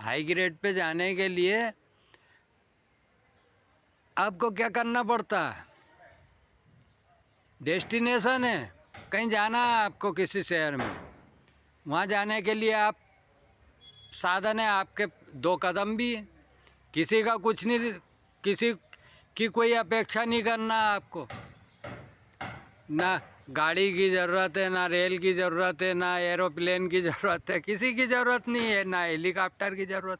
High grade pay जाने के लिए आपको क्या करना पड़ता है? डेस्टिनेशन है, कहीं जाना है आपको किसी शहर में, वहाँ जाने के लिए आप साधन है आपके, 2 कदम भी है, किसी का कुछ नहीं, किसी की कोई अपेक्षा नहीं करना आपको, ना गाड़ी की ज़रूरत है, ना रेल की ज़रूरत है, ना एरोप्लेन की ज़रूरत है, किसी की ज़रूरत नहीं है, ना हेलीकॉप्टर की ज़रूरत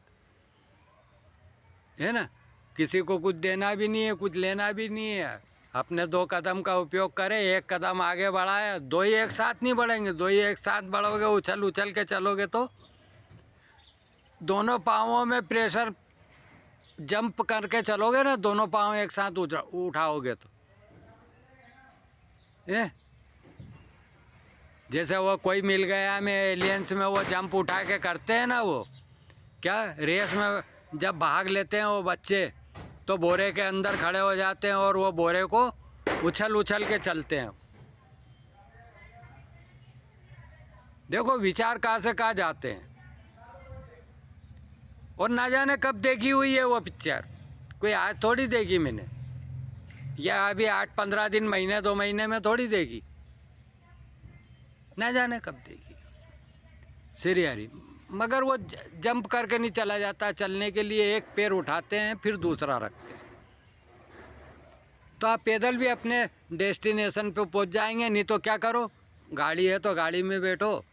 है ना। किसी को कुछ देना भी नहीं है, कुछ लेना भी नहीं है। अपने 2 कदम का उपयोग करें, 1 कदम आगे बढ़ाए, 2 ही एक साथ नहीं बढ़ेंगे, 2 ही एक साथ बढ़ोगे, उछल उछल के चलोगे तो दोनों पाँवों में प्रेशर, जंप करके चलोगे ना, दोनों पाँव एक साथ उठाओगे तो ये जैसे वो कोई मिल गया में एलियंस में, वो जंप उठा के करते हैं ना, वो क्या रेस में जब भाग लेते हैं वो बच्चे, तो बोरे के अंदर खड़े हो जाते हैं और वो बोरे को उछल उछल के चलते हैं। देखो विचार कहाँ से कहाँ जाते हैं। और ना जाने कब देखी हुई है वो पिक्चर, कोई आज थोड़ी देखी मैंने, या अभी 8-15 दिन, महीने 2 महीने में थोड़ी देखी, ना जाने कब देखी सीरियसली। मगर वो जंप करके नहीं चला जाता, चलने के लिए एक पैर उठाते हैं फिर दूसरा रखते हैं। तो आप पैदल भी अपने डेस्टिनेशन पे पहुंच जाएंगे। नहीं तो क्या करो, गाड़ी है तो गाड़ी में बैठो,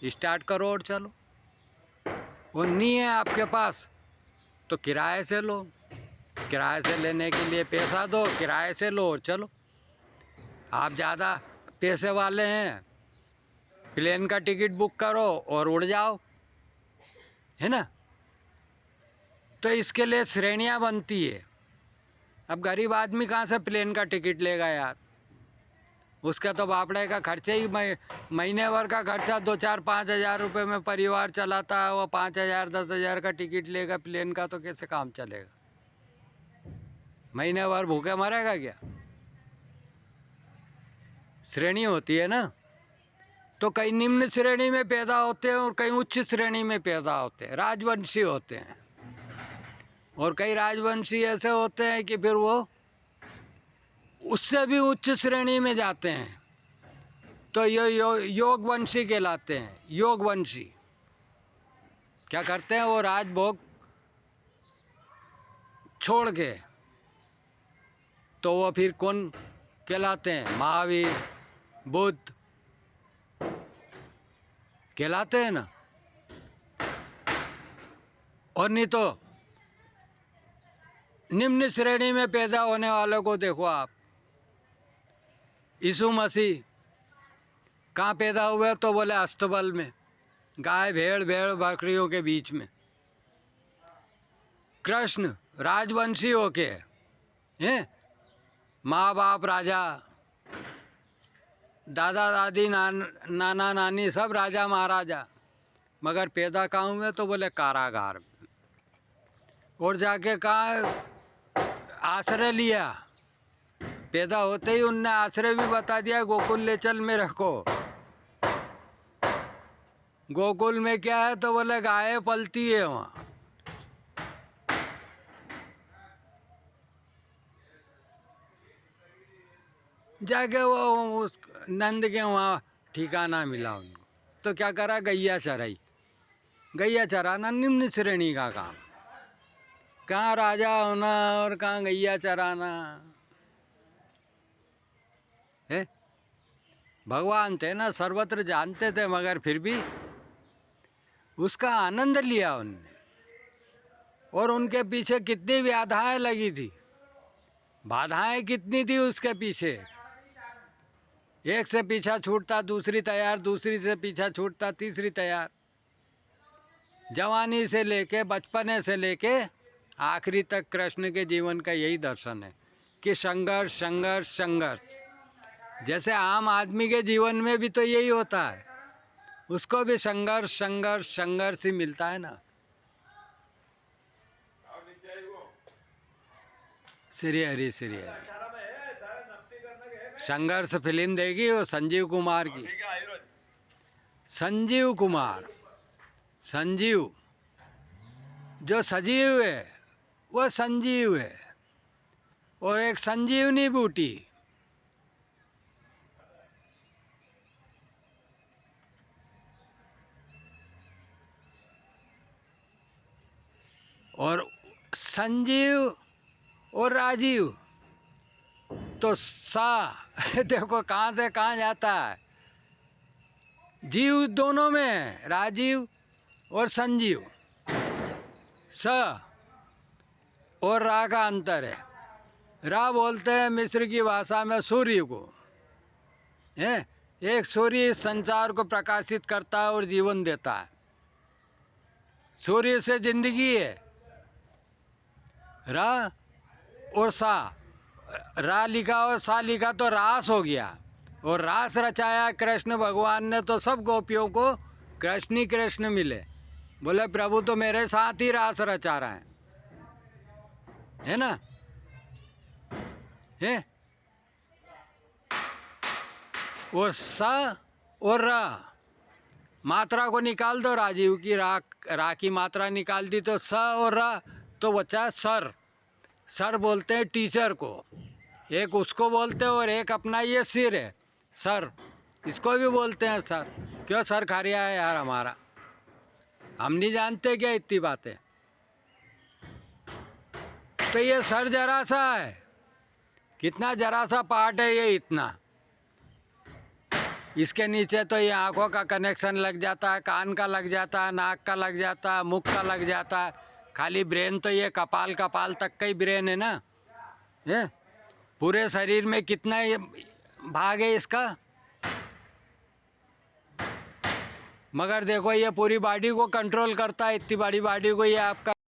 स्टार्ट करो और चलो। वो नहीं है आपके पास तो किराए से लो, किराए से लेने के लिए पैसा दो, किराए से लो और चलो। आप ज़्यादा पैसे वाले हैं, प्लेन का टिकट बुक करो और उड़ जाओ, है ना। तो इसके लिए श्रेणियाँ बनती है। अब गरीब आदमी कहाँ से प्लेन का टिकट लेगा यार, उसका तो बापड़े का खर्चे ही, महीने भर का खर्चा 2-4-5 हज़ार रुपये में परिवार चलाता है। वो 5,000-10,000 का टिकट लेगा प्लेन का तो कैसे काम चलेगा? महीने भर भूखे मरेगा क्या? श्रेणी होती है ना, तो कई निम्न श्रेणी में पैदा होते हैं और कई उच्च श्रेणी में पैदा होते हैं, राजवंशी होते हैं। और कई राजवंशी ऐसे होते हैं कि फिर वो उससे भी उच्च श्रेणी में जाते हैं, तो योगवंशी कहलाते हैं। योगवंशी क्या करते हैं, वो राजभोग छोड़ के, तो वो फिर कौन कहलाते हैं? महावीर, बुद्ध कहलाते हैं ना। और नहीं तो निम्न श्रेणी में पैदा होने वालों को देखो आप, यीशु मसीह कहाँ पैदा हुए? तो बोले अस्तबल में, गाय भेड़ बकरियों के बीच में। कृष्ण राजवंशी होके हैं, माँ बाप राजा, दादा दादी, नाना नानी सब राजा महाराजा, मगर पैदा कहाँ हुए? तो बोले कारागार में। और जाके कहाँ आश्रय लिया? पैदा होते ही उनने आश्रय भी बता दिया, गोकुल ले चल मेरे को। गोकुल में क्या है? तो बोले गाय पलती है वहाँ। जाके वो उस नंद के वहाँ ठिकाना मिला उनको, तो क्या करा? गैया चराई। गैया चराना निम्न श्रेणी का काम, कहाँ राजा होना और कहाँ गैया चराना है। भगवान थे ना, सर्वत्र जानते थे, मगर फिर भी उसका आनंद लिया उनने। और उनके पीछे कितनी बाधाएं लगी थी, बाधाएं कितनी थी उसके पीछे। एक से पीछा छूटता दूसरी तैयार, दूसरी से पीछा छूटता तीसरी तैयार। जवानी से लेके, बचपने से लेके आखिरी तक कृष्ण के जीवन का यही दर्शन है कि संघर्ष संघर्ष संघर्ष। जैसे आम आदमी के जीवन में भी तो यही होता है, उसको भी संघर्ष संघर्ष संघर्ष ही मिलता है ना। श्री हरि श्री हरि। संघर्ष फिल्म देखी वो संजीव कुमार की? संजीव कुमार, संजीव जो सजीव है वो संजीव है, और एक संजीवनी बूटी। और संजीव और राजीव तो सा देखो कहाँ से कहाँ जाता है। जीव दोनों में है, राजीव और संजीव। स और रा का अंतर है। रा बोलते हैं मिस्र की भाषा में सूर्य को, है। एक सूर्य इस संसार को प्रकाशित करता है और जीवन देता है। सूर्य से जिंदगी है। रा और सा, रा लिखा और सा लिखा तो रास हो गया, और रास रचाया कृष्ण भगवान ने, तो सब गोपियों को कृष्ण ही कृष्ण मिले। बोले प्रभु तो मेरे साथ ही रास रचा रहा है ना, है। और स और रा मात्रा को निकाल दो, राजीव की रा की मात्रा निकाल दी तो स और रा तो बचा सर। सर बोलते हैं टीचर को, एक उसको बोलते हैं और एक अपना ये सिर है सर, इसको भी बोलते हैं सर। क्यों सर खा रहा है यार हमारा, हम नहीं जानते क्या इतनी बातें। तो ये सर जरा सा है, कितना जरा सा पार्ट है ये, इतना। इसके नीचे तो ये आँखों का कनेक्शन लग जाता है, कान का लग जाता है, नाक का लग जाता है, मुख का लग जाता है। खाली ब्रेन तो ये कपाल तक का ही ब्रेन है ना, है। पूरे शरीर में कितना ये भाग है इसका, मगर देखो ये पूरी बॉडी को कंट्रोल करता है। इतनी बड़ी बॉडी को ये आपका